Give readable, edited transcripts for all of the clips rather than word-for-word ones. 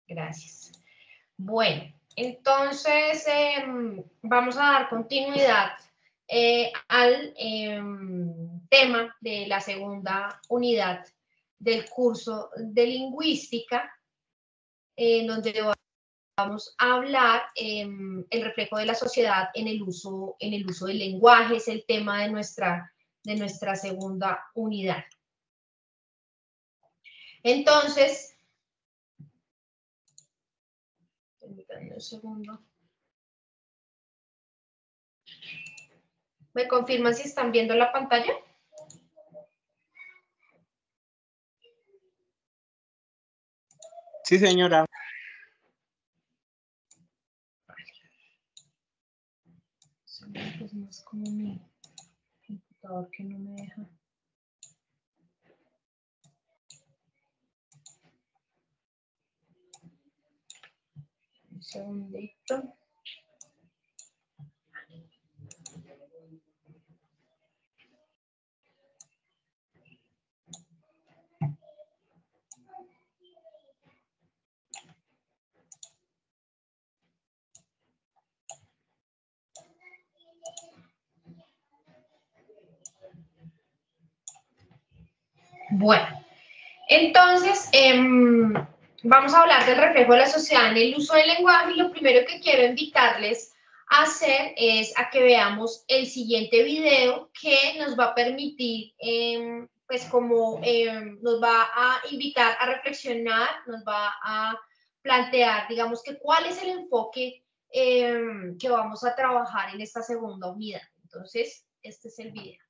Gracias. Bueno, entonces vamos a dar continuidad al tema de la segunda unidad del curso de lingüística, donde vamos a hablar el reflejo de la sociedad en el uso del lenguaje, es el tema de nuestra segunda unidad. Entonces, permítanme un segundo. ¿Me confirman si están viendo la pantalla? Sí, señora. Es más como mi computador que no me deja. Un segundito. Bueno, entonces vamos a hablar del reflejo de la sociedad en el uso del lenguaje y lo primero que quiero invitarles a hacer es a que veamos el siguiente video que nos va a permitir, pues como nos va a invitar a reflexionar, nos va a plantear, digamos que cuál es el enfoque que vamos a trabajar en esta segunda unidad. Entonces, este es el video.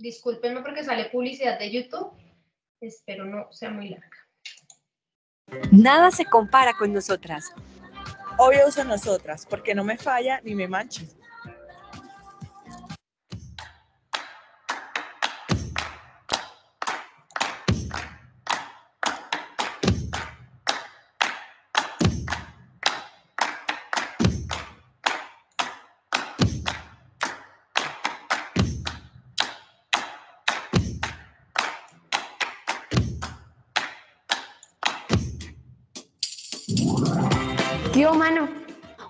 Discúlpenme porque sale publicidad de YouTube. Espero no sea muy larga. Nada se compara con nosotras. Obvio uso nosotras, porque no me falla ni me mancha. Tío, mano.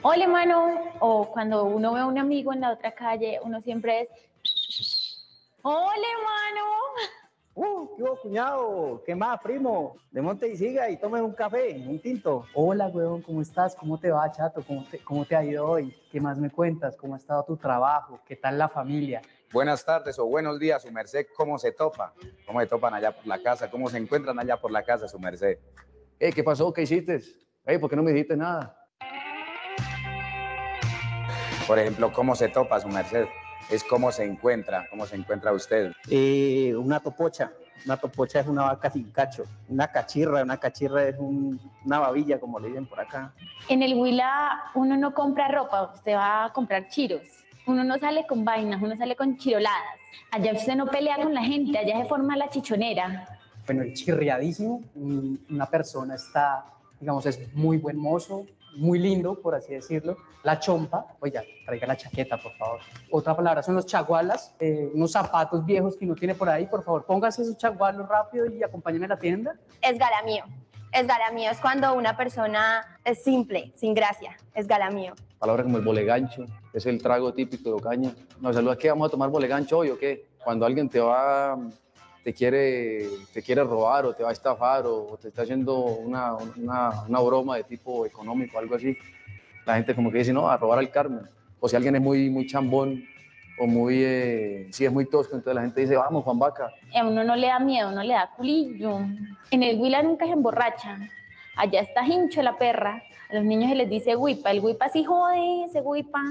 Hola, mano. O cuando uno ve a un amigo en la otra calle, uno siempre es... Hola, mano. ¿Qué hubo, cuñado? ¿Qué más, primo? De monte y siga y tome un café, un tinto. Hola, weón, ¿cómo estás? ¿Cómo te va, chato? ¿Cómo te ha ido hoy? ¿Qué más me cuentas? ¿Cómo ha estado tu trabajo? ¿Qué tal la familia? Buenas tardes o buenos días, su merced. ¿Cómo se topa? ¿Cómo se topan allá por la casa? ¿Cómo se encuentran allá por la casa, su merced? ¿Qué pasó? ¿Qué hiciste? ¿Por qué no me dijiste nada? Por ejemplo, ¿cómo se topa, su merced? Es cómo se encuentra usted. Una topocha. Una topocha es una vaca sin cacho. Una cachirra es una babilla, como le dicen por acá. En el Huila uno no compra ropa, usted va a comprar chiros. Uno no sale con vainas, uno sale con chiroladas. Allá usted no pelea con la gente, allá se forma la chichonera. Bueno, el chirriadísimo, una persona está, digamos, es muy buen mozo, muy lindo, por así decirlo. La chompa, oiga, traiga la chaqueta, por favor. Otra palabra son los chagualas, unos zapatos viejos que uno tiene por ahí, por favor, póngase esos chagualos rápido y acompáñenme a la tienda. Esgalamío. Esgalamío es cuando una persona es simple, sin gracia, esgalamío. Palabras como el bolegancho, es el trago típico de Ocaña. Nos saluda, ¿qué vamos a tomar bolegancho hoy o qué? Cuando alguien te quiere robar o te va a estafar o te está haciendo una broma de tipo económico, algo así, la gente como que dice, no, a robar al Carmen. O si alguien es muy chambón o si es muy tosco, entonces la gente dice, vamos, Juan Vaca. A uno no le da miedo, uno le da culillo. En el Huila nunca se emborrachan. Allá está hincho la perra. A los niños se les dice huipa. El huipa sí jode, ese huipa.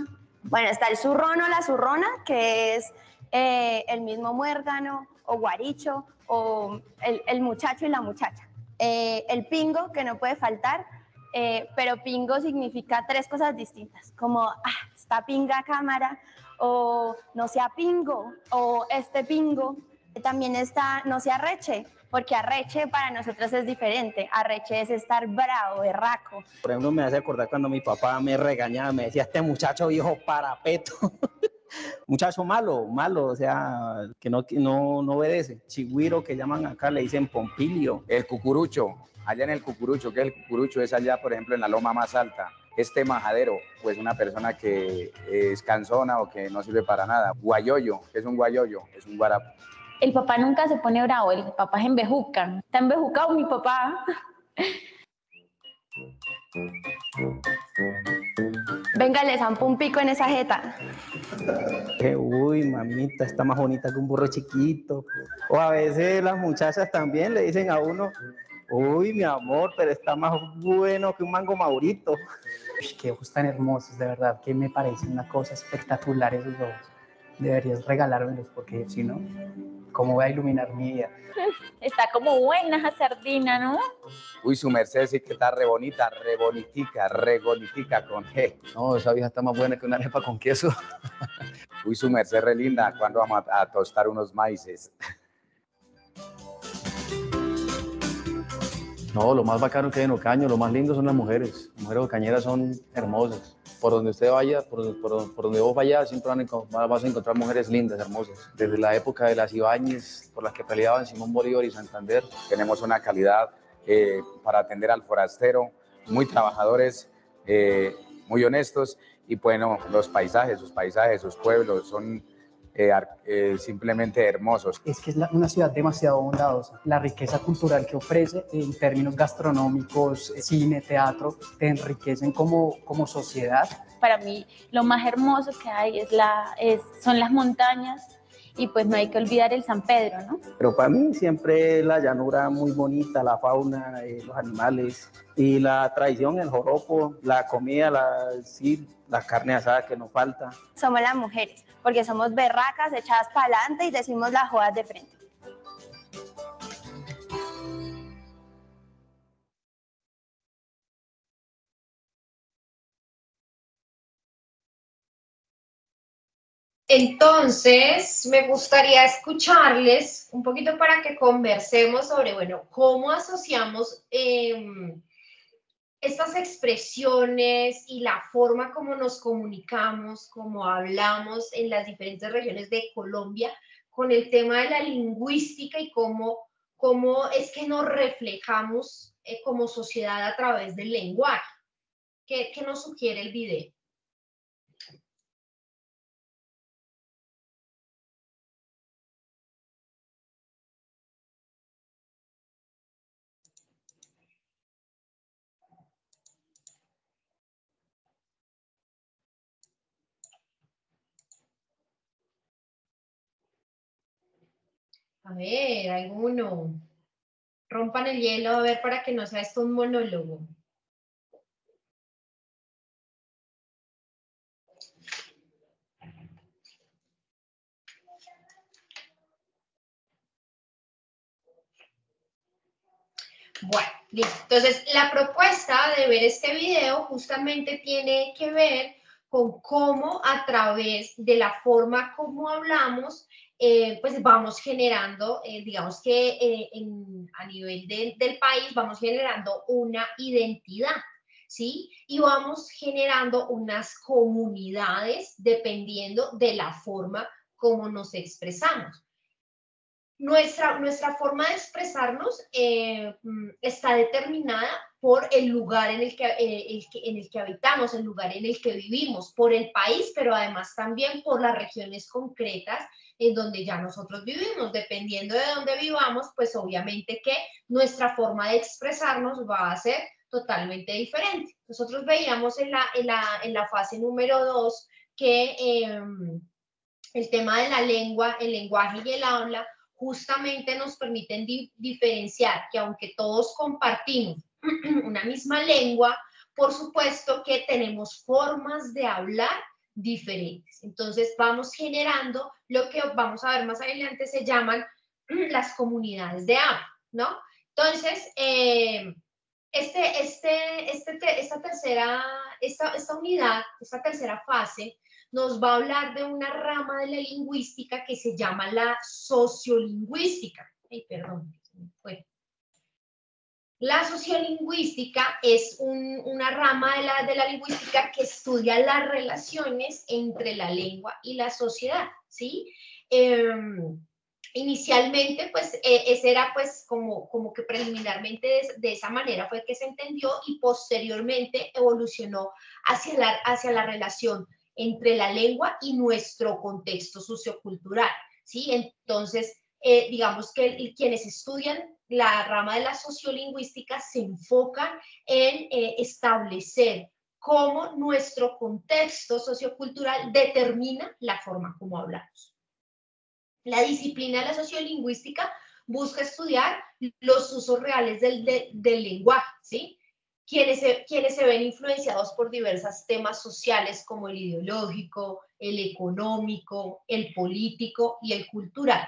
Bueno, está el zurrón o la zurrona, que es el mismo muérgano o guaricho o el muchacho y la muchacha. El pingo, que no puede faltar, pero pingo significa tres cosas distintas, como está pinga cámara, o no sea pingo, o este pingo. También está no se arreche, porque arreche para nosotros es diferente. Arreche es estar bravo, berraco. Por ejemplo, me hace acordar cuando mi papá me regañaba, me decía, este muchacho viejo parapeto. Muchacho malo, malo, o sea, que no obedece. Chigüiro, que llaman acá, le dicen Pompilio. El cucurucho, allá en el cucurucho, ¿qué es el cucurucho? Es allá, por ejemplo, en la loma más alta. Este majadero, pues una persona que es cansona o que no sirve para nada. Guayoyo, ¿qué es un guayoyo? Es un guarapo. El papá nunca se pone bravo, el papá es embejuca. Está embejucado mi papá. Venga, le zampo un pico en esa jeta. Uy, mamita, está más bonita que un burro chiquito. O a veces las muchachas también le dicen a uno, uy, mi amor, pero está más bueno que un mango maurito. Uy, qué ojos tan hermosos, de verdad, que me parece una cosa espectacular esos ojos. Deberías regalármelos porque si no, ¿cómo voy a iluminar mi vida? Está como buena esa sardina, ¿no? Uy, su merced sí que está re bonita, re bonitica con G. No, esa vieja está más buena que una arepa con queso. Uy, su merced re linda, ¿cuándo vamos a tostar unos maíces? No, lo más bacano que hay en Ocaño, lo más lindo son las mujeres. Las mujeres ocañeras son hermosas. Por donde usted vaya, por donde vos vayas, siempre vas a encontrar mujeres lindas, hermosas. Desde la época de las Ibáñez, por las que peleaban Simón Bolívar y Santander. Tenemos una calidad para atender al forastero, muy trabajadores, muy honestos, y bueno, los paisajes, sus pueblos son simplemente hermosos. Es que es una ciudad demasiado bondadosa. La riqueza cultural que ofrece en términos gastronómicos, cine, teatro, te enriquecen como sociedad. Para mí lo más hermoso que hay son las montañas y pues no hay que olvidar el San Pedro, ¿no? Pero para mí siempre la llanura muy bonita, la fauna, los animales y la tradición, el joropo, la comida, la carne asada que nos falta. Somos las mujeres, porque somos berracas, echadas para adelante y decimos las jodas de frente. Entonces, me gustaría escucharles un poquito para que conversemos sobre, bueno, cómo asociamos estas expresiones y la forma como nos comunicamos, como hablamos en las diferentes regiones de Colombia con el tema de la lingüística y cómo es que nos reflejamos como sociedad a través del lenguaje. ¿Qué nos sugiere el video? A ver, alguno. Rompan el hielo, a ver, para que no sea esto un monólogo. Bueno, listo. Entonces, la propuesta de ver este video justamente tiene que ver con cómo a través de la forma como hablamos, pues vamos generando, digamos que a nivel del país vamos generando una identidad, ¿sí? Y vamos generando unas comunidades dependiendo de la forma como nos expresamos. Nuestra forma de expresarnos está determinada por el lugar en el que habitamos, el lugar en el que vivimos, por el país, pero además también por las regiones concretas en donde ya nosotros vivimos. Dependiendo de dónde vivamos, pues obviamente que nuestra forma de expresarnos va a ser totalmente diferente. Nosotros veíamos en la fase número 2 que el tema de la lengua, el lenguaje y el habla justamente nos permiten diferenciar que aunque todos compartimos una misma lengua, por supuesto que tenemos formas de hablar diferentes. Entonces vamos generando lo que vamos a ver más adelante se llaman las comunidades de habla, ¿no? Entonces, esta unidad, esta tercera fase, nos va a hablar de una rama de la lingüística que se llama la sociolingüística. Ay, perdón, se me fue. La sociolingüística es una rama de la lingüística que estudia las relaciones entre la lengua y la sociedad, ¿sí? Inicialmente, pues, ese era, pues, como que preliminarmente de esa manera fue que se entendió y posteriormente evolucionó hacia la relación entre la lengua y nuestro contexto sociocultural, ¿sí? Entonces, digamos que quienes estudian la rama de la sociolingüística se enfocan en establecer cómo nuestro contexto sociocultural determina la forma como hablamos. La disciplina de la sociolingüística busca estudiar los usos reales del lenguaje, ¿sí? Quienes se ven influenciados por diversos temas sociales como el ideológico, el económico, el político y el cultural,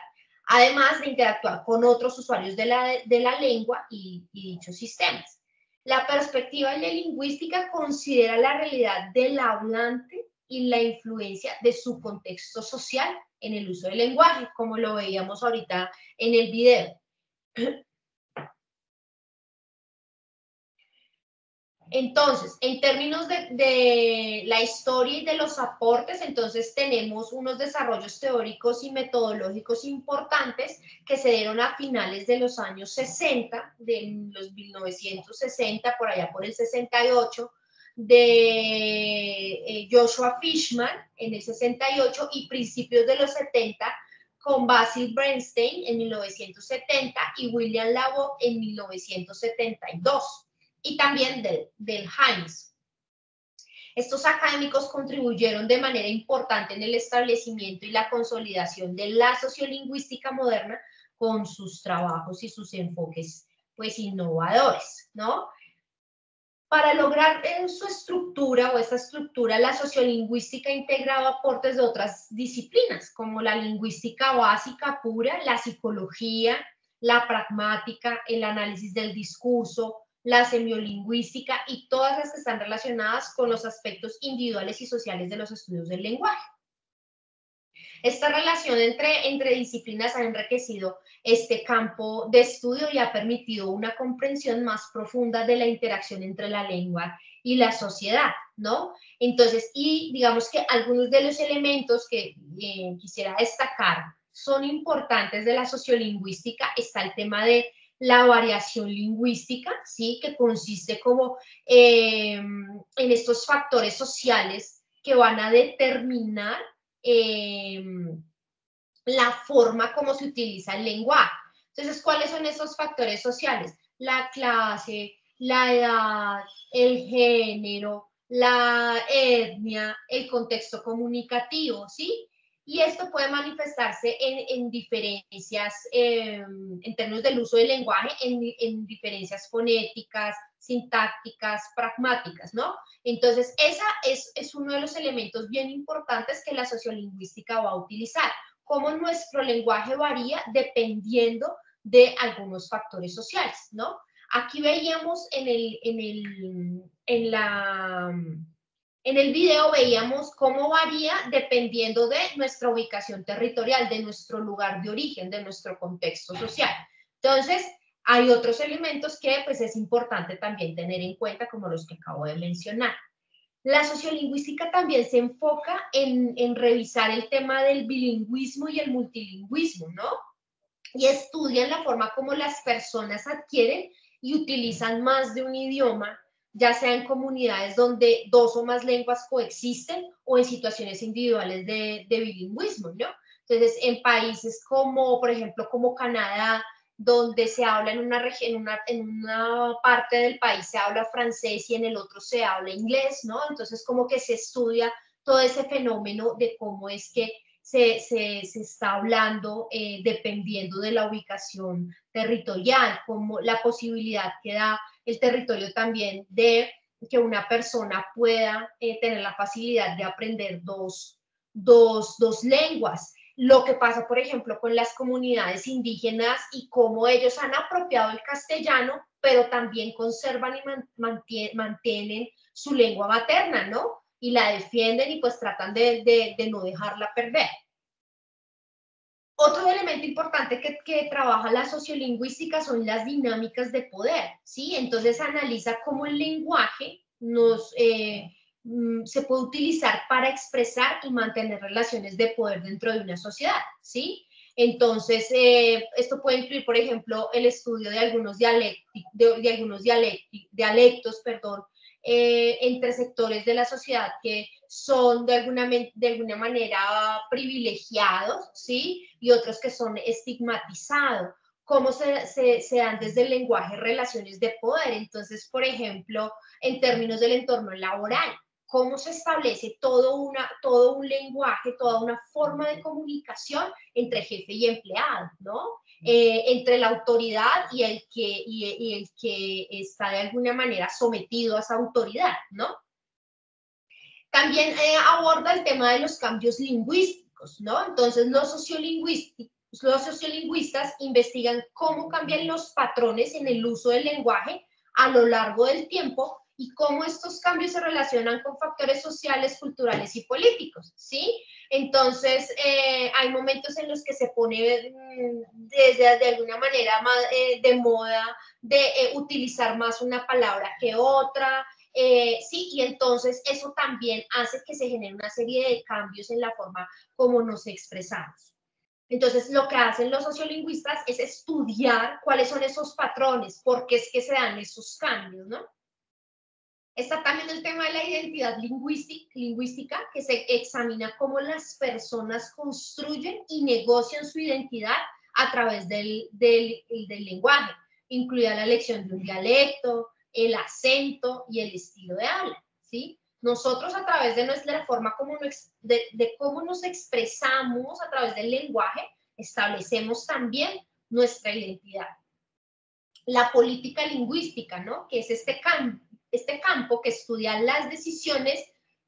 además de interactuar con otros usuarios de la lengua y dichos sistemas. La perspectiva de la lingüística considera la realidad del hablante y la influencia de su contexto social en el uso del lenguaje, como lo veíamos ahorita en el video. Entonces, en términos de la historia y de los aportes, entonces tenemos unos desarrollos teóricos y metodológicos importantes que se dieron a finales de los años 60, de los 1960, por allá por el 68, de Joshua Fishman en el 68 y principios de los 70 con Basil Bernstein en 1970 y William Labo en 1972. Y también del Heinz. Estos académicos contribuyeron de manera importante en el establecimiento y la consolidación de la sociolingüística moderna con sus trabajos y sus enfoques, pues, innovadores, ¿no? Para lograr su estructura o esta estructura, la sociolingüística integraba aportes de otras disciplinas, como la lingüística básica pura, la psicología, la pragmática, el análisis del discurso, la semiolingüística y todas las que están relacionadas con los aspectos individuales y sociales de los estudios del lenguaje. Esta relación entre disciplinas ha enriquecido este campo de estudio y ha permitido una comprensión más profunda de la interacción entre la lengua y la sociedad, ¿no? Entonces, y digamos que algunos de los elementos que quisiera destacar son importantes de la sociolingüística. Está el tema de la variación lingüística, ¿sí? Que consiste como en estos factores sociales que van a determinar la forma como se utiliza el lenguaje. Entonces, ¿cuáles son esos factores sociales? La clase, la edad, el género, la etnia, el contexto comunicativo, ¿sí? Y esto puede manifestarse en diferencias, en términos del uso del lenguaje, en diferencias fonéticas, sintácticas, pragmáticas, ¿no? Entonces, esa es uno de los elementos bien importantes que la sociolingüística va a utilizar, cómo nuestro lenguaje varía dependiendo de algunos factores sociales, ¿no? Aquí veíamos en el video veíamos cómo varía dependiendo de nuestra ubicación territorial, de nuestro lugar de origen, de nuestro contexto social. Entonces, hay otros elementos que pues es importante también tener en cuenta, como los que acabo de mencionar. La sociolingüística también se enfoca en revisar el tema del bilingüismo y el multilingüismo, ¿no? Y estudian la forma como las personas adquieren y utilizan más de un idioma, ya sea en comunidades donde dos o más lenguas coexisten o en situaciones individuales de bilingüismo, ¿no? Entonces, en países como, por ejemplo, como Canadá, donde se habla en una región, en una parte del país se habla francés y en el otro se habla inglés, ¿no? Entonces, como que se estudia todo ese fenómeno de cómo es que se está hablando dependiendo de la ubicación territorial, como la posibilidad que da el territorio también de que una persona pueda tener la facilidad de aprender dos lenguas. Lo que pasa, por ejemplo, con las comunidades indígenas y cómo ellos han apropiado el castellano, pero también conservan y mantienen su lengua materna, ¿no? Y la defienden y pues tratan de no dejarla perder. Otro elemento importante que trabaja la sociolingüística son las dinámicas de poder, ¿sí? Entonces analiza cómo el lenguaje se puede utilizar para expresar y mantener relaciones de poder dentro de una sociedad, ¿sí? Entonces, esto puede incluir, por ejemplo, el estudio de algunos dialectos, entre sectores de la sociedad que son de alguna manera privilegiados, ¿sí? Y otros que son estigmatizados. Cómo se dan desde el lenguaje relaciones de poder. Entonces, por ejemplo, en términos del entorno laboral, cómo se establece todo un lenguaje, toda una forma de comunicación entre jefe y empleado, ¿no? Entre la autoridad y el que está de alguna manera sometido a esa autoridad, ¿no? También aborda el tema de los cambios lingüísticos, ¿no? Entonces, los sociolingüistas investigan cómo cambian los patrones en el uso del lenguaje a lo largo del tiempo y cómo estos cambios se relacionan con factores sociales, culturales y políticos, ¿sí? Entonces, hay momentos en los que se pone de alguna manera más, de moda de utilizar más una palabra que otra, sí, y entonces eso también hace que se genere una serie de cambios en la forma como nos expresamos. Entonces, lo que hacen los sociolingüistas es estudiar cuáles son esos patrones, por qué es que se dan esos cambios, ¿no? Está también el tema de la identidad lingüística, que se examina cómo las personas construyen y negocian su identidad a través del lenguaje, incluida la elección de un dialecto, el acento y el estilo de habla, ¿sí? Nosotros a través de nuestra forma de cómo nos expresamos a través del lenguaje, establecemos también nuestra identidad. La política lingüística, ¿no? Que es este campo que estudia las decisiones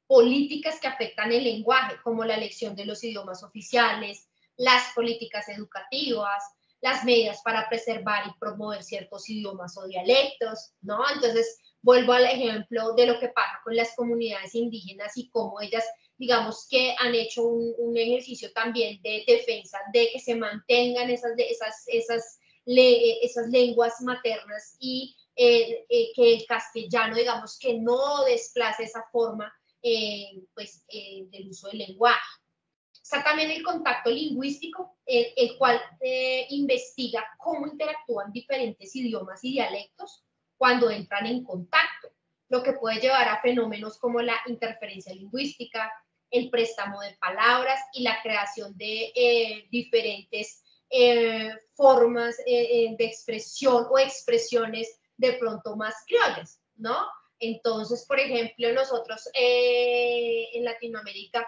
políticas que afectan el lenguaje, como la elección de los idiomas oficiales, las políticas educativas, las medidas para preservar y promover ciertos idiomas o dialectos, ¿no? Entonces, vuelvo al ejemplo de lo que pasa con las comunidades indígenas y cómo ellas, digamos que han hecho un ejercicio también de defensa de que se mantengan esas lenguas maternas y que el castellano, digamos, que no desplace esa forma del uso del lenguaje. Está también el contacto lingüístico, el cual investiga cómo interactúan diferentes idiomas y dialectos cuando entran en contacto, lo que puede llevar a fenómenos como la interferencia lingüística, el préstamo de palabras y la creación de diferentes formas de expresión o expresiones de pronto más criollas, ¿no? Entonces, por ejemplo, nosotros en Latinoamérica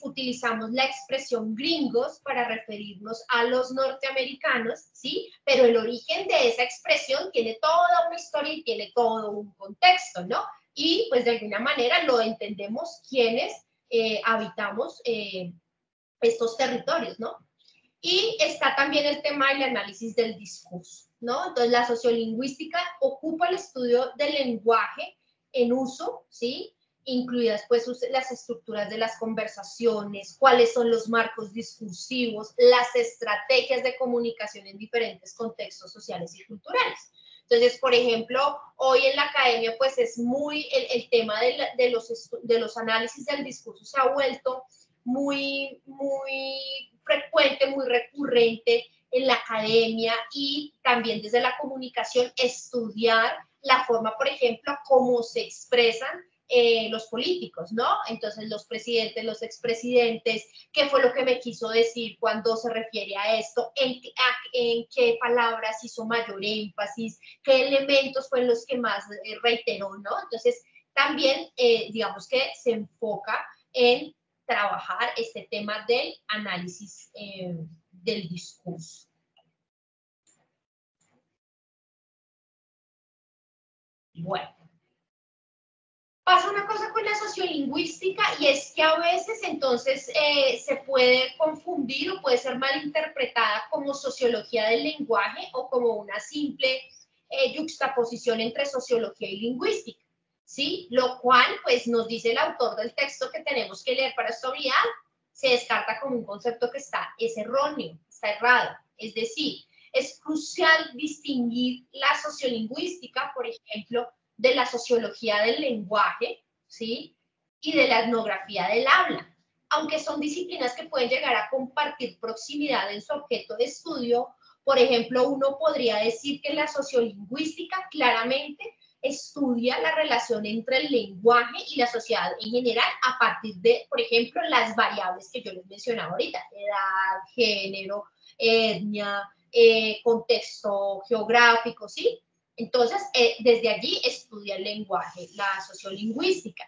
utilizamos la expresión gringos para referirnos a los norteamericanos, ¿sí? Pero el origen de esa expresión tiene toda una historia y tiene todo un contexto, ¿no? Y pues de alguna manera lo entendemos quienes habitamos estos territorios, ¿no? Y está también el tema del análisis del discurso, ¿no? Entonces, la sociolingüística ocupa el estudio del lenguaje en uso, ¿sí? Incluidas, pues, las estructuras de las conversaciones, cuáles son los marcos discursivos, las estrategias de comunicación en diferentes contextos sociales y culturales. Entonces, por ejemplo, hoy en la academia, pues, es muy, el tema de los análisis del discurso se ha vuelto muy frecuente, muy recurrente en la academia y también desde la comunicación estudiar la forma, por ejemplo, cómo se expresan los políticos, ¿no? Entonces, los presidentes, los expresidentes, ¿qué fue lo que me quiso decir cuando se refiere a esto? ¿En qué palabras hizo mayor énfasis? ¿Qué elementos fueron los que más reiteró, ¿no? Entonces, también, digamos que se enfoca en trabajar este tema del análisis del discurso. Bueno, pasa una cosa con la sociolingüística y es que a veces entonces se puede confundir o puede ser malinterpretada como sociología del lenguaje o como una simple yuxtaposición entre sociología y lingüística, ¿sí? Lo cual pues nos dice el autor del texto que tenemos que leer para esta unidad, se descarta como un concepto que es erróneo, está errado. Es decir, es crucial distinguir la sociolingüística, por ejemplo, de la sociología del lenguaje, ¿sí? Y de la etnografía del habla. Aunque son disciplinas que pueden llegar a compartir proximidad en su objeto de estudio, por ejemplo, uno podría decir que la sociolingüística claramente estudia la relación entre el lenguaje y la sociedad en general a partir de, por ejemplo, las variables que yo les mencionaba ahorita, edad, género, etnia, contexto geográfico, ¿sí? Entonces, desde allí estudia el lenguaje, la sociolingüística.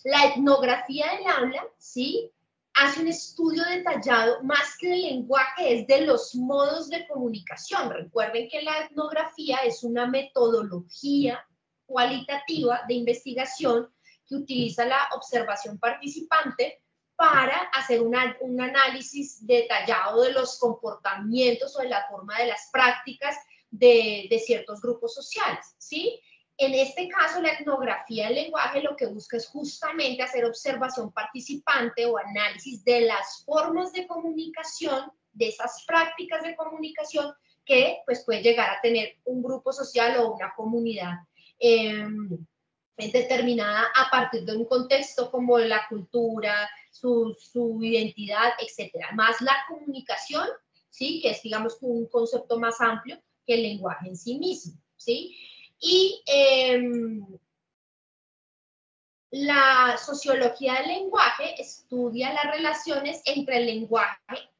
La etnografía del habla, ¿sí? Hace un estudio detallado, más que del lenguaje, es de los modos de comunicación. Recuerden que la etnografía es una metodología cualitativa de investigación que utiliza la observación participante para hacer un análisis detallado de los comportamientos o de la forma de las prácticas de ciertos grupos sociales, ¿sí? En este caso, la etnografía del lenguaje lo que busca es justamente hacer observación participante o análisis de las formas de comunicación, de esas prácticas de comunicación que pues, puede llegar a tener un grupo social o una comunidad determinada a partir de un contexto como la cultura, su identidad, etc. Más la comunicación, ¿sí? Que es, digamos, un concepto más amplio que el lenguaje en sí mismo, ¿sí? Y la sociología del lenguaje estudia las relaciones entre el lenguaje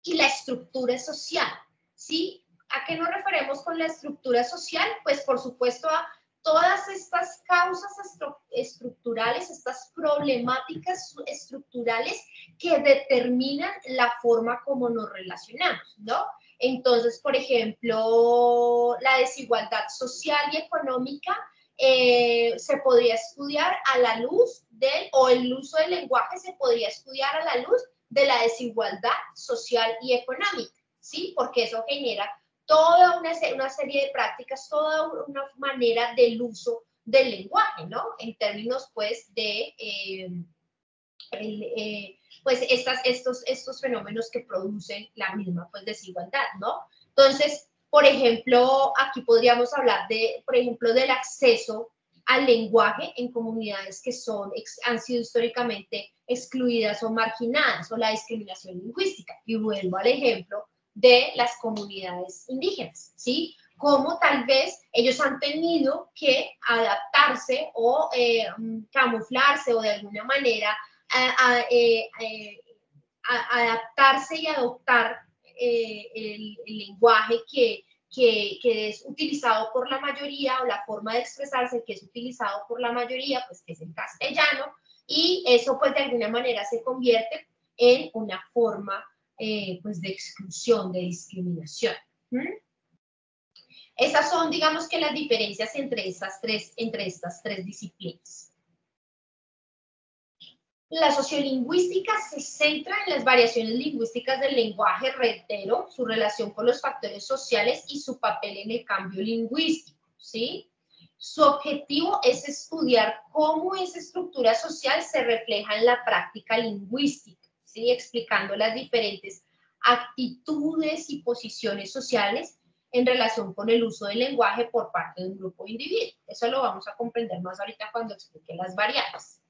y la estructura social, ¿sí? ¿A qué nos referimos con la estructura social? Pues, por supuesto, a todas estas causas estructurales, estas problemáticas estructurales que determinan la forma como nos relacionamos, ¿no? Entonces, por ejemplo, la desigualdad social y económica se podría estudiar a la luz o el uso del lenguaje se podría estudiar a la luz de la desigualdad social y económica, ¿sí? Porque eso genera toda una serie de prácticas, toda una manera del uso del lenguaje, ¿no? En términos, pues, de pues estos fenómenos que producen la misma pues, desigualdad, ¿no? Entonces, por ejemplo, aquí podríamos hablar por ejemplo, del acceso al lenguaje en comunidades que han sido históricamente excluidas o marginadas, o la discriminación lingüística. Y vuelvo al ejemplo de las comunidades indígenas, ¿sí? Cómo tal vez ellos han tenido que adaptarse o camuflarse o de alguna manera adaptarse y adoptar el lenguaje que es utilizado por la mayoría, o la forma de expresarse que es utilizado por la mayoría, pues que es el castellano, y eso pues de alguna manera se convierte en una forma pues de exclusión, de discriminación. Esas son, digamos que las diferencias entre estas tres disciplinas. La sociolingüística se centra en las variaciones lingüísticas del lenguaje, reitero, su relación con los factores sociales y su papel en el cambio lingüístico, ¿sí? Su objetivo es estudiar cómo esa estructura social se refleja en la práctica lingüística, ¿sí? Explicando las diferentes actitudes y posiciones sociales en relación con el uso del lenguaje por parte de un grupo de individuos. Eso lo vamos a comprender más ahorita cuando explique las variables.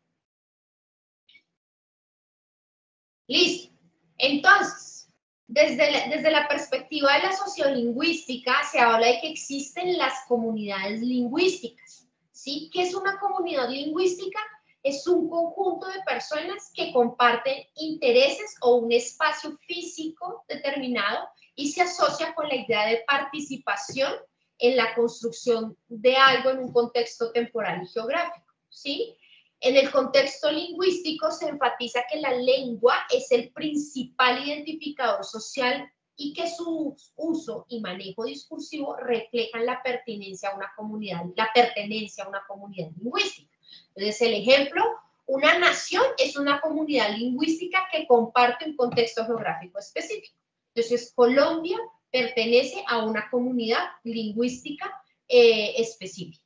Listo. Entonces, desde la perspectiva de la sociolingüística, se habla de que existen las comunidades lingüísticas, ¿sí? ¿Qué es una comunidad lingüística? Es un conjunto de personas que comparten intereses o un espacio físico determinado y se asocia con la idea de participación en la construcción de algo en un contexto temporal y geográfico, ¿sí? En el contexto lingüístico se enfatiza que la lengua es el principal identificador social y que su uso y manejo discursivo reflejan la pertenencia a una comunidad lingüística. Entonces, el ejemplo, una nación es una comunidad lingüística que comparte un contexto geográfico específico. Entonces, Colombia pertenece a una comunidad lingüística específica.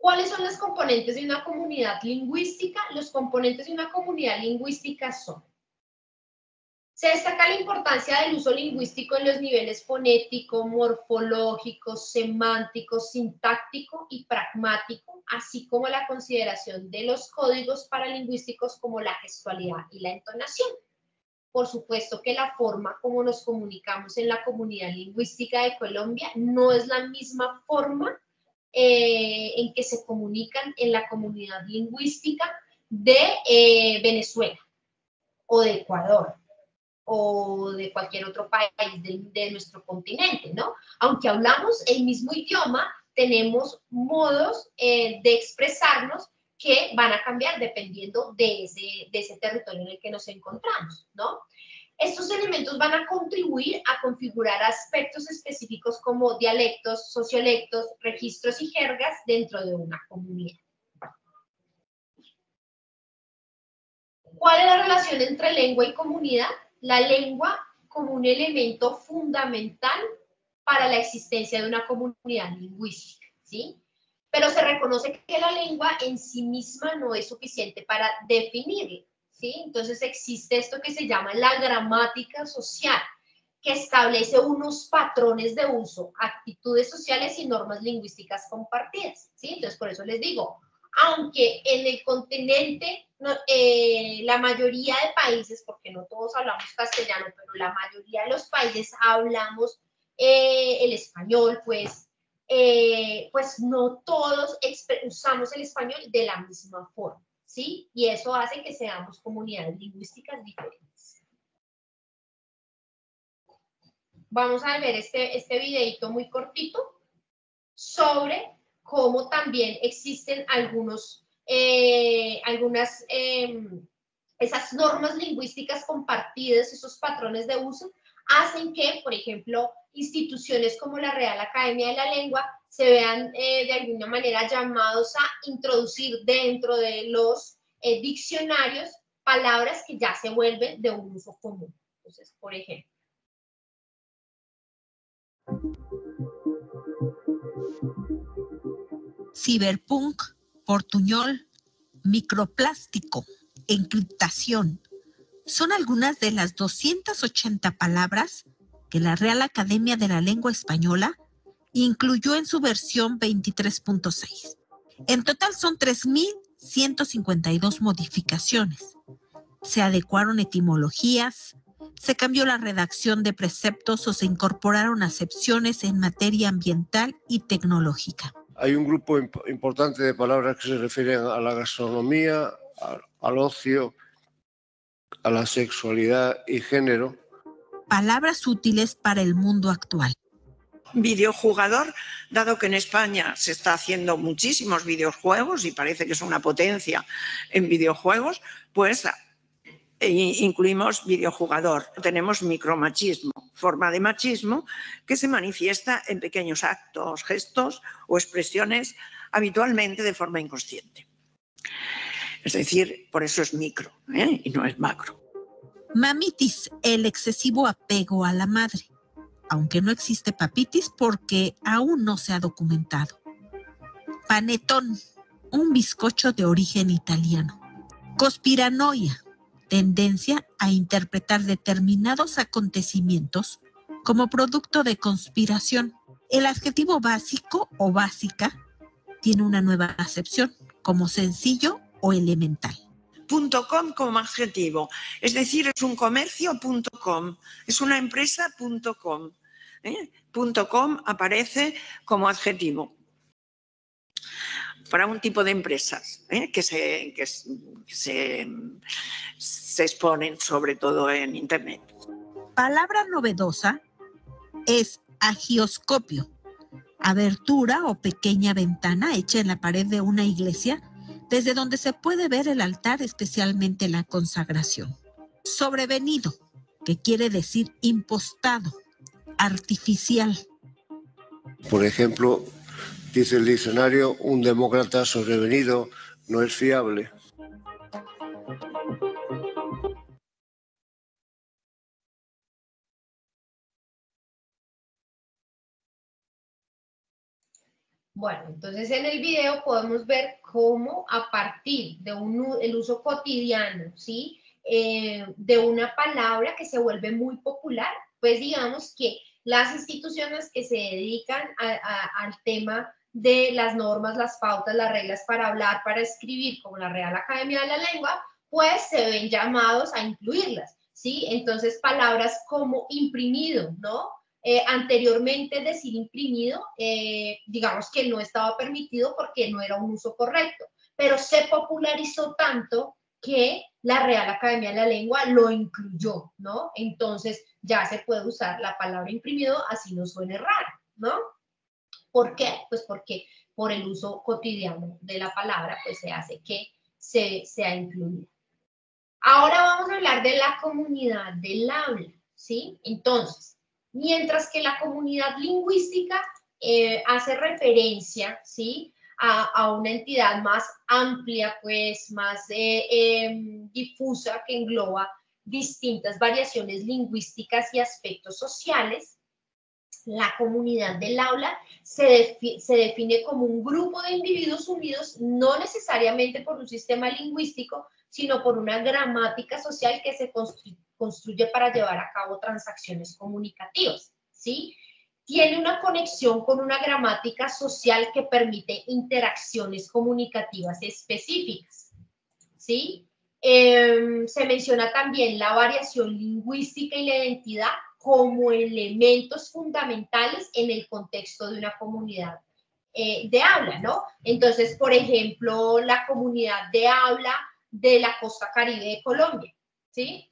¿Cuáles son los componentes de una comunidad lingüística? Los componentes de una comunidad lingüística son: se destaca la importancia del uso lingüístico en los niveles fonético, morfológico, semántico, sintáctico y pragmático, así como la consideración de los códigos paralingüísticos como la gestualidad y la entonación. Por supuesto que la forma como nos comunicamos en la comunidad lingüística de Colombia no es la misma forma en que se comunican en la comunidad lingüística de Venezuela o de Ecuador o de cualquier otro país de nuestro continente, ¿no? Aunque hablamos el mismo idioma, tenemos modos de expresarnos que van a cambiar dependiendo de ese territorio en el que nos encontramos, ¿no? Estos elementos van a contribuir a configurar aspectos específicos como dialectos, sociolectos, registros y jergas dentro de una comunidad. ¿Cuál es la relación entre lengua y comunidad? La lengua como un elemento fundamental para la existencia de una comunidad lingüística, ¿sí? Pero se reconoce que la lengua en sí misma no es suficiente para definirla, ¿sí? Entonces existe esto que se llama la gramática social, que establece unos patrones de uso, actitudes sociales y normas lingüísticas compartidas, ¿sí? Entonces por eso les digo, aunque en el continente la mayoría de países, porque no todos hablamos castellano, pero la mayoría de los países hablamos el español, pues no todos usamos el español de la misma forma, ¿sí? Y eso hace que seamos comunidades lingüísticas diferentes. Vamos a ver este videito muy cortito sobre cómo también existen esas normas lingüísticas compartidas, esos patrones de uso, hacen que, por ejemplo, instituciones como la Real Academia de la Lengua se vean de alguna manera llamados a introducir dentro de los diccionarios palabras que ya se vuelven de un uso común. Entonces, por ejemplo, ciberpunk, portuñol, microplástico, encriptación. Son algunas de las 280 palabras que la Real Academia de la Lengua Española incluyó en su versión 23.6. En total son 3.152 modificaciones. Se adecuaron etimologías, se cambió la redacción de preceptos o se incorporaron acepciones en materia ambiental y tecnológica. Hay un grupo importante de palabras que se refieren a la gastronomía, al ocio, a la sexualidad y género. Palabras útiles para el mundo actual. Videojugador, dado que en España se está haciendo muchísimos videojuegos y parece que es una potencia en videojuegos, pues incluimos videojugador. Tenemos micromachismo, forma de machismo que se manifiesta en pequeños actos, gestos o expresiones habitualmente de forma inconsciente. Es decir, por eso es micro, y no es macro. Mamitis, el excesivo apego a la madre, aunque no existe papitis porque aún no se ha documentado. Panetón, un bizcocho de origen italiano. Conspiranoia, tendencia a interpretar determinados acontecimientos como producto de conspiración. El adjetivo básico o básica tiene una nueva acepción como sencillo o elemental. .com como adjetivo, es decir, es un comercio .com, es una empresa .com. .com aparece como adjetivo para un tipo de empresas que se exponen sobre todo en Internet. Palabra novedosa es agioscopio, abertura o pequeña ventana hecha en la pared de una iglesia desde donde se puede ver el altar, especialmente la consagración. Sobrevenido, que quiere decir impostado, artificial. Por ejemplo, dice el diccionario, un demócrata sobrevenido no es fiable. Bueno, entonces en el video podemos ver cómo a partir de el uso cotidiano, ¿sí? De una palabra que se vuelve muy popular, pues digamos que las instituciones que se dedican al tema de las normas, las pautas, las reglas para hablar, para escribir, como la Real Academia de la Lengua, pues se ven llamados a incluirlas, ¿sí? Entonces palabras como imprimido, ¿no? Anteriormente decir imprimido, digamos que no estaba permitido porque no era un uso correcto, pero se popularizó tanto que la Real Academia de la Lengua lo incluyó, ¿no? Entonces ya se puede usar la palabra imprimido así no suene raro, ¿no? ¿Por qué? Pues porque por el uso cotidiano de la palabra, pues se hace que sea incluida. Ahora vamos a hablar de la comunidad del habla, ¿sí? Entonces, mientras que la comunidad lingüística hace referencia, ¿sí? A una entidad más amplia, pues más difusa, que engloba distintas variaciones lingüísticas y aspectos sociales, la comunidad del habla se define como un grupo de individuos unidos no necesariamente por un sistema lingüístico, sino por una gramática social que se construye para llevar a cabo transacciones comunicativas, ¿sí? Tiene una conexión con una gramática social que permite interacciones comunicativas específicas, ¿sí? Se menciona también la variación lingüística y la identidad como elementos fundamentales en el contexto de una comunidad de habla, ¿no? Entonces, por ejemplo, la comunidad de habla de la costa caribe de Colombia, ¿sí?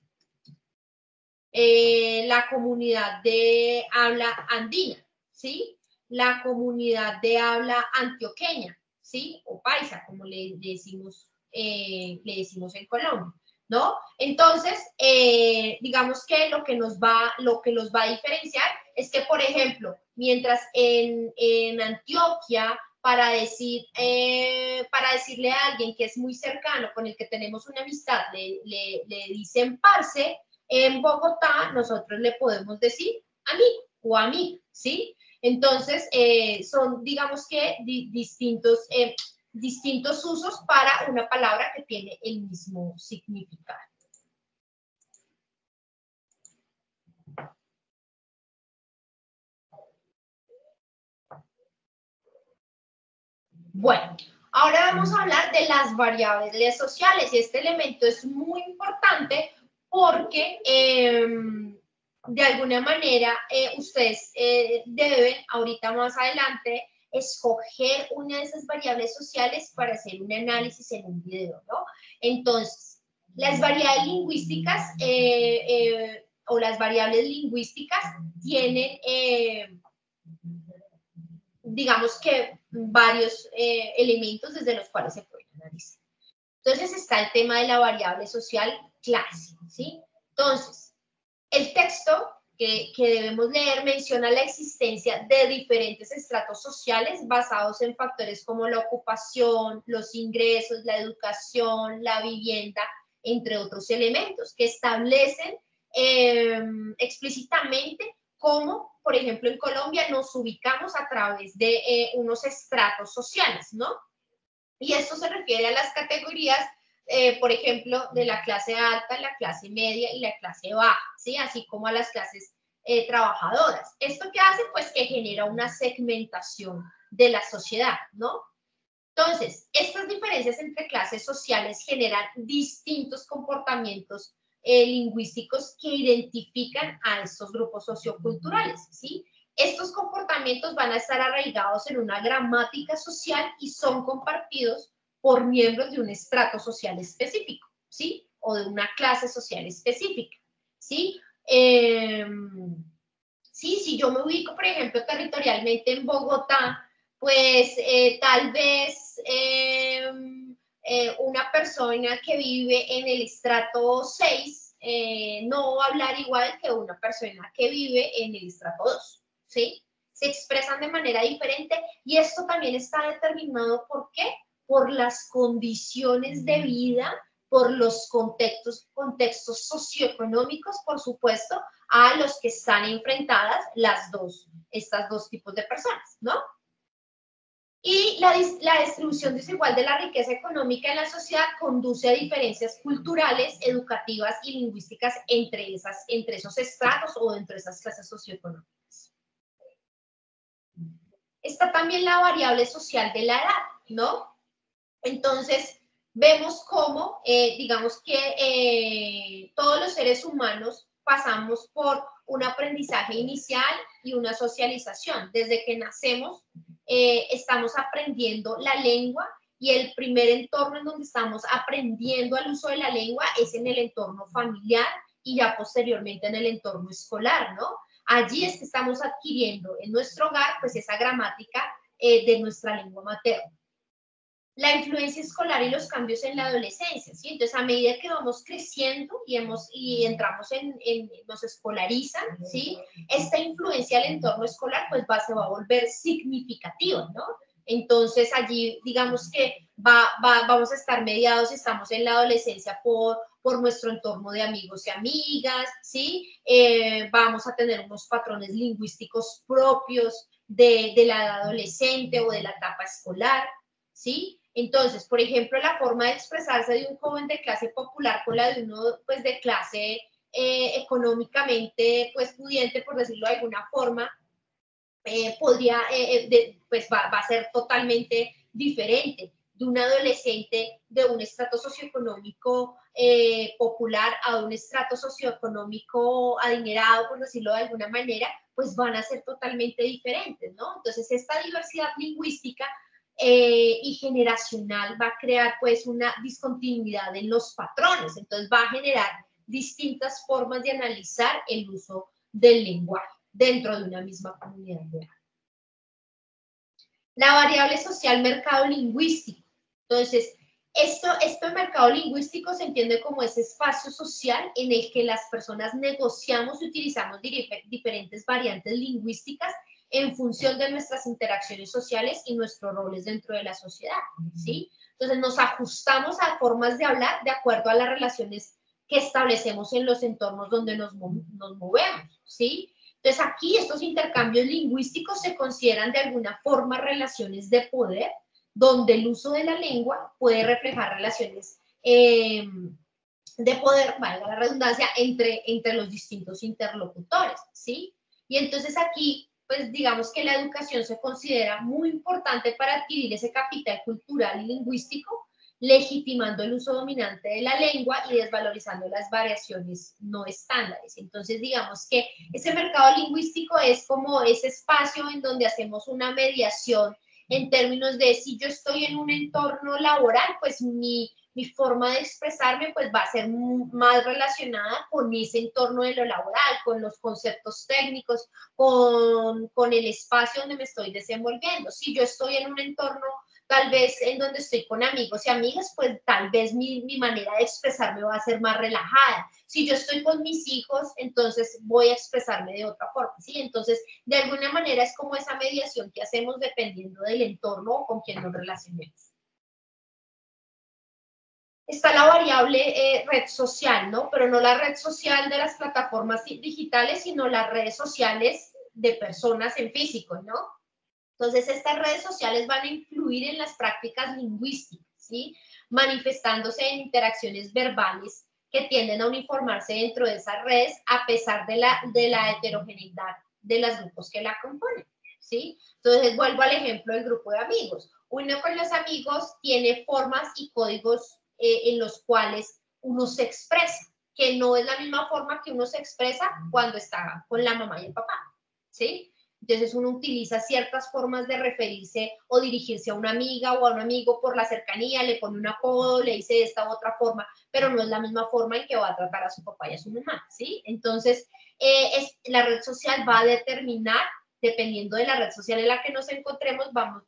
La comunidad de habla andina, ¿sí? La comunidad de habla antioqueña, ¿sí? O paisa, como le decimos en Colombia, ¿no? Entonces, digamos que lo que los va a diferenciar es que, por ejemplo, mientras en Antioquia, para decirle a alguien que es muy cercano, con el que tenemos una amistad, le dicen parce, en Bogotá nosotros le podemos decir amigo o amiga, ¿sí? Entonces, son, digamos que, distintos usos para una palabra que tiene el mismo significado. Bueno, ahora vamos a hablar de las variables sociales y este elemento es muy importante porque de alguna manera ustedes deben ahorita más adelante escoger una de esas variables sociales para hacer un análisis en un video, ¿no? Entonces, las variables lingüísticas o las variables lingüísticas tienen, digamos que, varios elementos desde los cuales se pueden analizar. Entonces está el tema de la variable social clase, ¿sí? Entonces, el texto que debemos leer menciona la existencia de diferentes estratos sociales basados en factores como la ocupación, los ingresos, la educación, la vivienda, entre otros elementos que establecen explícitamente cómo, por ejemplo, en Colombia nos ubicamos a través de unos estratos sociales, ¿no? Y esto se refiere a las categorías, por ejemplo, de la clase alta, la clase media y la clase baja, ¿sí? Así como a las clases trabajadoras. ¿Esto qué hace? Pues que genera una segmentación de la sociedad, ¿no? Entonces, estas diferencias entre clases sociales generan distintos comportamientos lingüísticos que identifican a estos grupos socioculturales, ¿sí? Estos comportamientos van a estar arraigados en una gramática social y son compartidos por miembros de un estrato social específico, ¿sí? O de una clase social específica, ¿sí? Sí, si yo me ubico, por ejemplo, territorialmente en Bogotá, pues tal vez una persona que vive en el estrato 6 no va a hablar igual que una persona que vive en el estrato 2, ¿sí? Se expresan de manera diferente y esto también está determinado, ¿por qué? Por las condiciones de vida, por los contextos socioeconómicos, por supuesto, a los que están enfrentadas estas dos tipos de personas, ¿no? Y la distribución desigual de la riqueza económica en la sociedad conduce a diferencias culturales, educativas y lingüísticas entre esos estratos o entre esas clases socioeconómicas. Está también la variable social de la edad, ¿no? Entonces, vemos cómo, digamos que todos los seres humanos pasamos por un aprendizaje inicial y una socialización. Desde que nacemos, estamos aprendiendo la lengua y el primer entorno en donde estamos aprendiendo el uso de la lengua es en el entorno familiar y ya posteriormente en el entorno escolar, ¿no? Allí es que estamos adquiriendo en nuestro hogar, pues, esa gramática de nuestra lengua materna. La influencia escolar y los cambios en la adolescencia, ¿sí? Entonces, a medida que vamos creciendo y entramos nos escolarizan, ¿sí? Esta influencia del entorno escolar, pues, se va a volver significativa, ¿no? Entonces, allí, digamos que vamos a estar mediados, estamos en la adolescencia por nuestro entorno de amigos y amigas, ¿sí? Vamos a tener unos patrones lingüísticos propios de la edad adolescente o de la etapa escolar, ¿sí? Entonces, por ejemplo, la forma de expresarse de un joven de clase popular con la de uno, pues, de clase económicamente, pues, pudiente, por decirlo de alguna forma, pues va a ser totalmente diferente de un adolescente de un estrato socioeconómico popular a un estrato socioeconómico adinerado, por decirlo de alguna manera, pues van a ser totalmente diferentes, ¿no? Entonces, esta diversidad lingüística y generacional va a crear, pues, una discontinuidad en los patrones, entonces va a generar distintas formas de analizar el uso del lenguaje dentro de una misma comunidad real. La variable social mercado lingüístico. Entonces, esto de mercado lingüístico se entiende como ese espacio social en el que las personas negociamos y utilizamos diferentes variantes lingüísticas en función de nuestras interacciones sociales y nuestros roles dentro de la sociedad, ¿sí? Entonces, nos ajustamos a formas de hablar de acuerdo a las relaciones que establecemos en los entornos donde nos movemos, ¿sí? Entonces, aquí estos intercambios lingüísticos se consideran de alguna forma relaciones de poder, donde el uso de la lengua puede reflejar relaciones de poder, valga la redundancia, entre los distintos interlocutores, ¿sí? Y entonces aquí, pues, digamos que la educación se considera muy importante para adquirir ese capital cultural y lingüístico, legitimando el uso dominante de la lengua y desvalorizando las variaciones no estándares. Entonces, digamos que ese mercado lingüístico es como ese espacio en donde hacemos una mediación en términos de si yo estoy en un entorno laboral, pues mi forma de expresarme, pues, va a ser más relacionada con ese entorno de lo laboral, con los conceptos técnicos, con el espacio donde me estoy desenvolviendo. Si yo estoy en un entorno tal vez en donde estoy con amigos y amigas, pues tal vez mi manera de expresarme va a ser más relajada. Si yo estoy con mis hijos, entonces voy a expresarme de otra forma, ¿sí? Entonces, de alguna manera es como esa mediación que hacemos dependiendo del entorno o con quien nos relacionemos. Está la variable red social, ¿no? Pero no la red social de las plataformas digitales, sino las redes sociales de personas en físico, ¿no? Entonces, estas redes sociales van a influir en las prácticas lingüísticas, ¿sí? Manifestándose en interacciones verbales que tienden a uniformarse dentro de esas redes a pesar de la heterogeneidad de los grupos que la componen, ¿sí? Entonces, vuelvo al ejemplo del grupo de amigos. Uno con los amigos tiene formas y códigos en los cuales uno se expresa, que no es la misma forma que uno se expresa cuando está con la mamá y el papá, ¿sí? Entonces uno utiliza ciertas formas de referirse o dirigirse a una amiga o a un amigo por la cercanía, le pone un apodo, le dice de esta u otra forma, pero no es la misma forma en que va a tratar a su papá y a su mamá, ¿sí? Entonces, la red social va a determinar, dependiendo de la red social en la que nos encontremos, va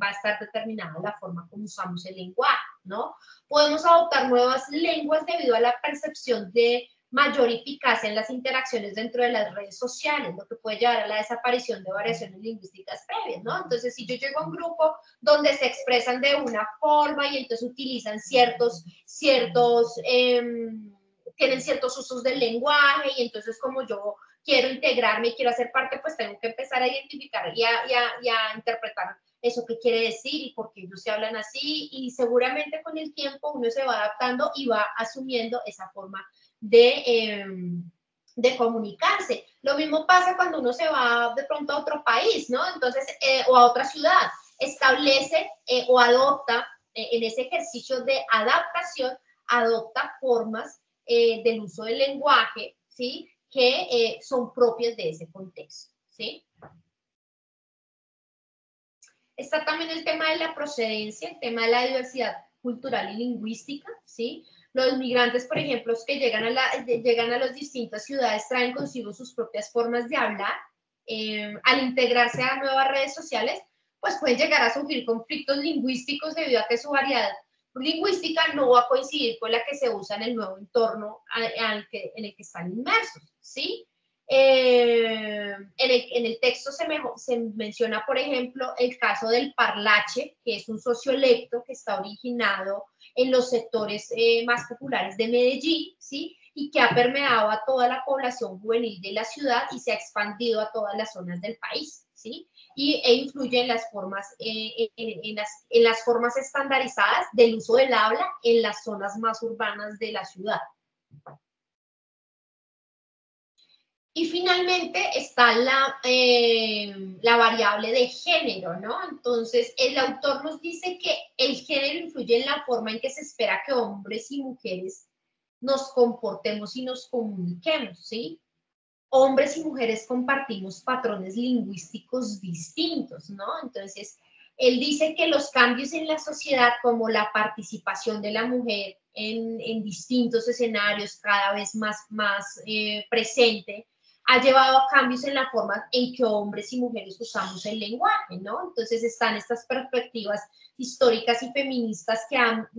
a estar determinada la forma como usamos el lenguaje, ¿no? Podemos adoptar nuevas lenguas debido a la percepción de mayor eficacia en las interacciones dentro de las redes sociales, lo que puede llevar a la desaparición de variaciones lingüísticas previas, ¿no? Entonces, si yo llego a un grupo donde se expresan de una forma y entonces utilizan tienen ciertos usos del lenguaje y entonces como yo quiero integrarme, quiero hacer parte, pues tengo que empezar a identificar y a interpretar eso que quiere decir y por qué ellos se hablan así, y seguramente con el tiempo uno se va adaptando y va asumiendo esa forma de comunicarse. Lo mismo pasa cuando uno se va de pronto a otro país, ¿no? Entonces, o a otra ciudad, establece o adopta, en ese ejercicio de adaptación, adopta formas del uso del lenguaje, ¿sí? Que son propias de ese contexto, ¿sí? Está también el tema de la procedencia, el tema de la diversidad cultural y lingüística, ¿sí? Los migrantes, por ejemplo, que llegan a las distintas ciudades, traen consigo sus propias formas de hablar. Al integrarse a nuevas redes sociales, pues pueden llegar a sufrir conflictos lingüísticos debido a que su variedad lingüística no va a coincidir con la que se usa en el nuevo entorno en el que están inmersos, ¿sí? En el texto se menciona, por ejemplo, el caso del parlache, que es un sociolecto que está originado en los sectores más populares de Medellín, ¿sí? Y que ha permeado a toda la población juvenil de la ciudad y se ha expandido a todas las zonas del país, ¿sí? E influye en las formas, en las formas estandarizadas del uso del habla en las zonas más urbanas de la ciudad. Y finalmente está la variable de género, ¿no? Entonces, el autor nos dice que el género influye en la forma en que se espera que hombres y mujeres nos comportemos y nos comuniquemos, ¿sí? Hombres y mujeres compartimos patrones lingüísticos distintos, ¿no? Entonces, él dice que los cambios en la sociedad, como la participación de la mujer en distintos escenarios cada vez más presente, ha llevado a cambios en la forma en que hombres y mujeres usamos el lenguaje, ¿no? Entonces están estas perspectivas históricas y feministas que han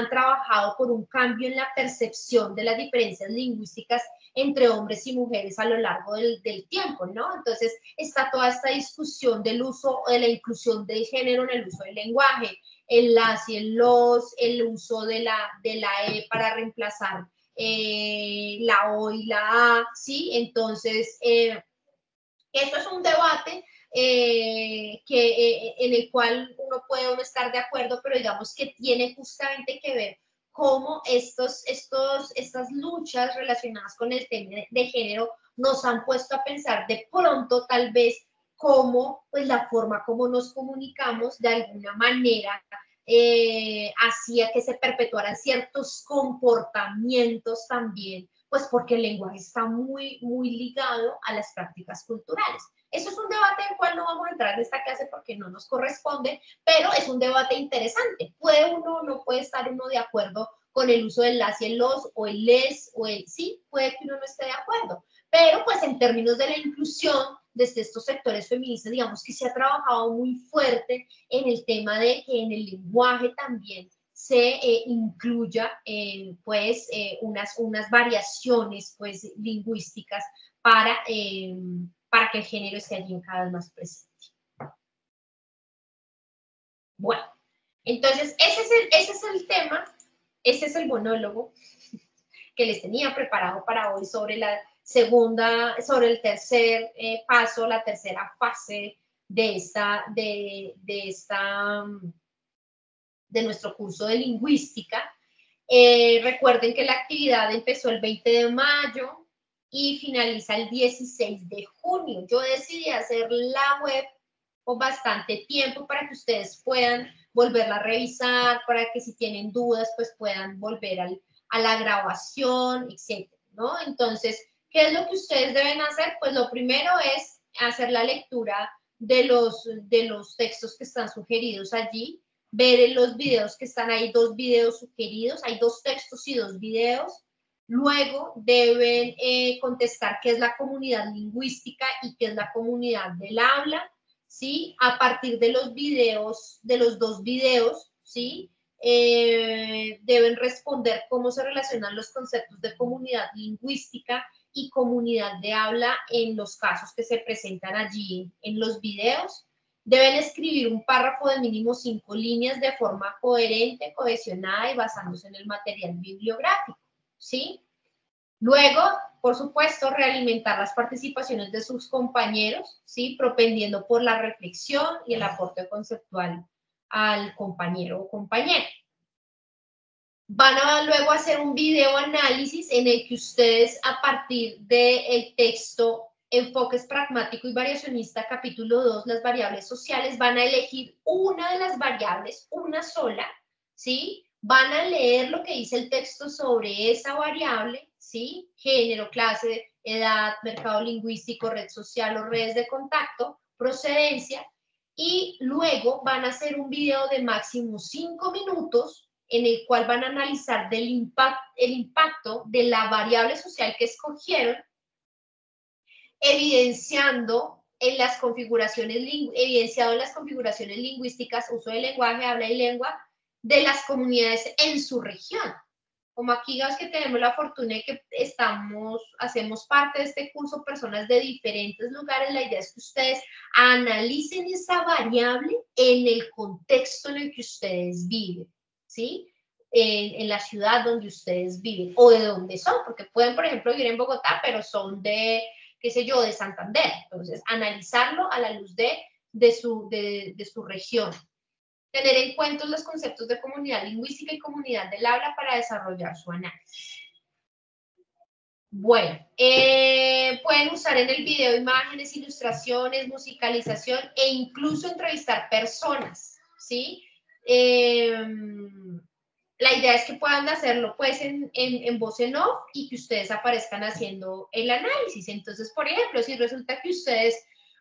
trabajado por un cambio en la percepción de las diferencias lingüísticas entre hombres y mujeres a lo largo del tiempo, ¿no? Entonces está toda esta discusión del uso, de la inclusión del género en el uso del lenguaje, el las y el los, el uso de la E para reemplazar la O y la A, ¿sí? Entonces, esto es un debate en el cual uno puede estar de acuerdo, pero digamos que tiene justamente que ver cómo estas luchas relacionadas con el tema de género nos han puesto a pensar de pronto tal vez cómo pues la forma como nos comunicamos de alguna manera hacía que se perpetuaran ciertos comportamientos también, pues porque el lenguaje está muy ligado a las prácticas culturales. Eso es un debate en el cual no vamos a entrar en esta clase porque no nos corresponde, pero es un debate interesante. Puede uno, no puede estar uno de acuerdo con el uso del las y el los, o el les, o el sí, puede que uno no esté de acuerdo. Pero pues en términos de la inclusión, desde estos sectores feministas, digamos que se ha trabajado muy fuerte en el tema de que en el lenguaje también se incluya pues unas variaciones pues lingüísticas para que el género esté allí cada vez más presente. Bueno, entonces ese es el tema, ese es el monólogo que les tenía preparado para hoy sobre el tercer paso, la tercera fase de nuestro curso de lingüística. Recuerden que la actividad empezó el 20 de mayo y finaliza el 16 de junio. Yo decidí hacer la web con bastante tiempo para que ustedes puedan volverla a revisar, para que si tienen dudas, pues puedan volver a la grabación, etcétera, ¿no? Entonces, ¿qué es lo que ustedes deben hacer? Pues lo primero es hacer la lectura de los textos que están sugeridos allí, ver los videos que están ahí, 2 videos sugeridos, hay 2 textos y 2 videos. Luego deben contestar qué es la comunidad lingüística y qué es la comunidad del habla, ¿sí? A partir de los videos, de los 2 videos, ¿sí? Deben responder cómo se relacionan los conceptos de comunidad lingüística y comunidad de habla en los casos que se presentan allí en los videos. Deben escribir un párrafo de mínimo 5 líneas de forma coherente, cohesionada y basándose en el material bibliográfico, ¿sí? Luego, por supuesto, realimentar las participaciones de sus compañeros, ¿sí? Propendiendo por la reflexión y el aporte conceptual al compañero o compañera. Van a luego hacer un video análisis en el que ustedes, a partir del texto Enfoques pragmático y variacionista, capítulo 2, las variables sociales, van a elegir una de las variables, una sola, ¿sí? Van a leer lo que dice el texto sobre esa variable, ¿sí? Género, clase, edad, mercado lingüístico, red social o redes de contacto, procedencia, y luego van a hacer un video de máximo 5 minutos en el cual van a analizar el impacto de la variable social que escogieron, evidenciado en las configuraciones lingüísticas, uso del lenguaje, habla y lengua, de las comunidades en su región. Como aquí digamos que tenemos la fortuna de que hacemos parte de este curso personas de diferentes lugares, la idea es que ustedes analicen esa variable en el contexto en el que ustedes viven, ¿sí? En la ciudad donde ustedes viven o de donde son, porque pueden, por ejemplo, vivir en Bogotá, pero son de, qué sé yo, de Santander. Entonces, analizarlo a la luz de su región. Tener en cuenta los conceptos de comunidad lingüística y comunidad del habla para desarrollar su análisis. Bueno, pueden usar en el video imágenes, ilustraciones, musicalización e incluso entrevistar personas, ¿sí? La idea es que puedan hacerlo pues en voz en off y que ustedes aparezcan haciendo el análisis. Entonces, por ejemplo, si resulta que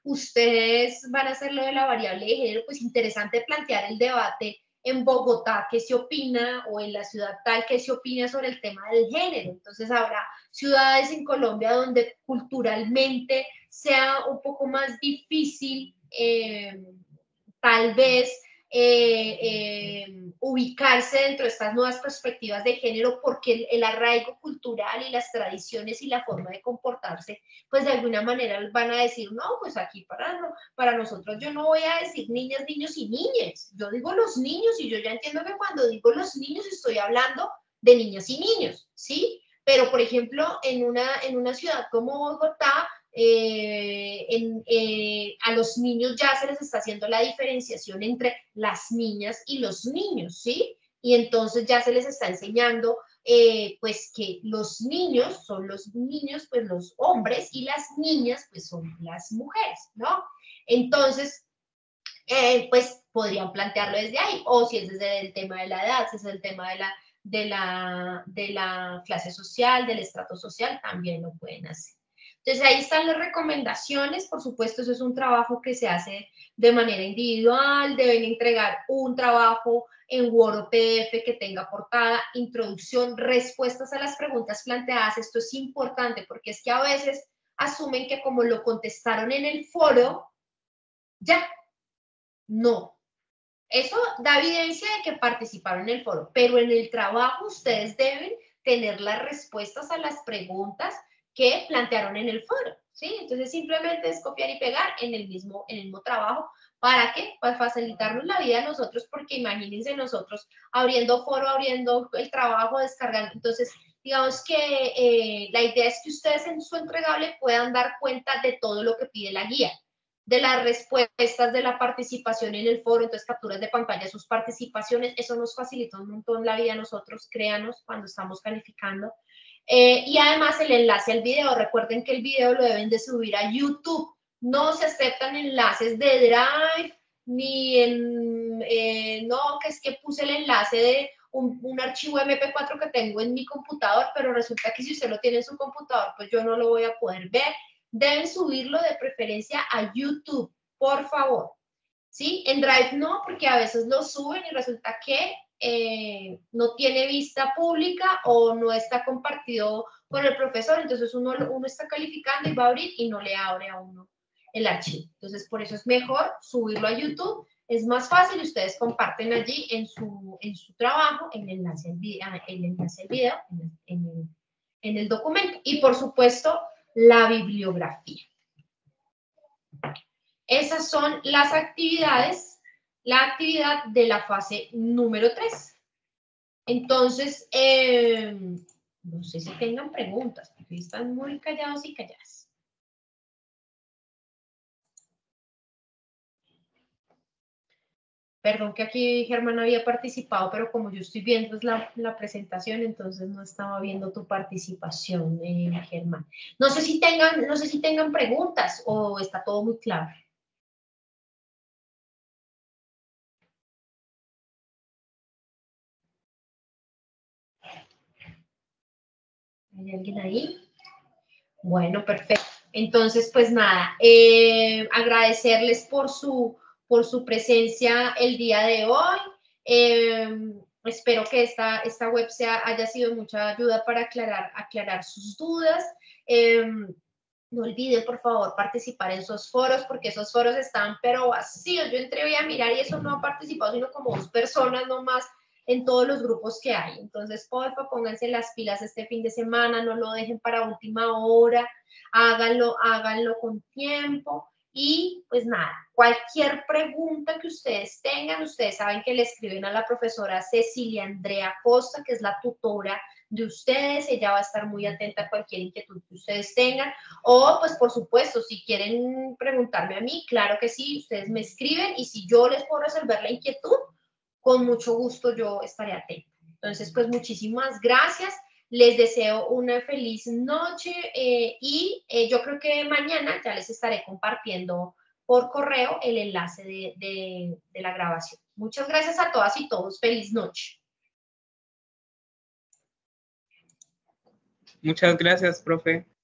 ustedes van a hacer lo de la variable de género, pues interesante plantear el debate en Bogotá, qué se opina, o en la ciudad tal, qué se opina sobre el tema del género. Entonces habrá ciudades en Colombia donde culturalmente sea un poco más difícil, tal vez, ubicarse dentro de estas nuevas perspectivas de género, porque el arraigo cultural y las tradiciones y la forma de comportarse, pues de alguna manera van a decir, no, pues aquí para nosotros yo no voy a decir niñas, niños y niñas, yo digo los niños, y yo ya entiendo que cuando digo los niños estoy hablando de niñas y niños, ¿sí? Pero, por ejemplo, en una ciudad como Bogotá, a los niños ya se les está haciendo la diferenciación entre las niñas y los niños, ¿sí? Y entonces ya se les está enseñando, pues, que los niños son los niños, pues, los hombres, y las niñas, pues, son las mujeres, ¿no? Entonces, pues, podrían plantearlo desde ahí, o si es desde el tema de la edad, si es el tema de la clase social, del estrato social, también lo pueden hacer. Entonces, ahí están las recomendaciones. Por supuesto, eso es un trabajo que se hace de manera individual. Deben entregar un trabajo en Word o PDF que tenga portada, introducción, respuestas a las preguntas planteadas. Esto es importante porque es que a veces asumen que como lo contestaron en el foro, ya. No. Eso da evidencia de que participaron en el foro, pero en el trabajo ustedes deben tener las respuestas a las preguntas que plantearon en el foro, ¿sí? Entonces simplemente es copiar y pegar en el mismo trabajo. ¿Para qué? Para facilitarnos la vida a nosotros, porque imagínense nosotros abriendo foro, abriendo el trabajo, descargando. Entonces, digamos que la idea es que ustedes en su entregable puedan dar cuenta de todo lo que pide la guía, de las respuestas, de la participación en el foro, entonces capturas de pantalla, sus participaciones, eso nos facilita un montón la vida a nosotros, créanos, cuando estamos calificando. Y además el enlace al video, recuerden que el video lo deben de subir a YouTube, no se aceptan enlaces de Drive, ni no, que es que puse el enlace de un archivo MP4 que tengo en mi computador, pero resulta que si usted lo tiene en su computador, pues yo no lo voy a poder ver. Deben subirlo de preferencia a YouTube, por favor, ¿sí? En Drive no, porque a veces lo suben y resulta que no tiene vista pública o no está compartido con el profesor, entonces uno está calificando y va a abrir y no le abre a uno el archivo. Entonces, por eso es mejor subirlo a YouTube, es más fácil, ustedes comparten allí en su trabajo el enlace al video, en el documento. Y, por supuesto, la bibliografía. Esas son las actividades, la actividad de la fase número 3. Entonces, No sé si tengan preguntas, porque están muy callados y calladas. Perdón que aquí Germán había participado, pero como yo estoy viendo la presentación, entonces no estaba viendo tu participación, Germán. No sé si tengan preguntas o está todo muy claro. ¿Hay alguien ahí? Bueno, perfecto. Entonces, pues nada, agradecerles por su presencia el día de hoy. Espero que esta web haya sido de mucha ayuda para aclarar sus dudas. No olviden, por favor, participar en esos foros, porque esos foros están pero vacíos. Yo entré hoy a mirar y eso no ha participado sino como 2 personas nomás en todos los grupos que hay. Entonces, porfa, pónganse las pilas este fin de semana, no lo dejen para última hora, háganlo con tiempo. Y pues nada, cualquier pregunta que ustedes tengan, ustedes saben que le escriben a la profesora Cecilia Andrea Costa, que es la tutora de ustedes. Ella va a estar muy atenta a cualquier inquietud que ustedes tengan. O, pues, por supuesto, si quieren preguntarme a mí, claro que sí, ustedes me escriben y si yo les puedo resolver la inquietud, con mucho gusto yo estaré atenta. Entonces, pues, muchísimas gracias. Les deseo una feliz noche y yo creo que mañana ya les estaré compartiendo por correo el enlace de la grabación. Muchas gracias a todas y todos. Feliz noche. Muchas gracias, profe.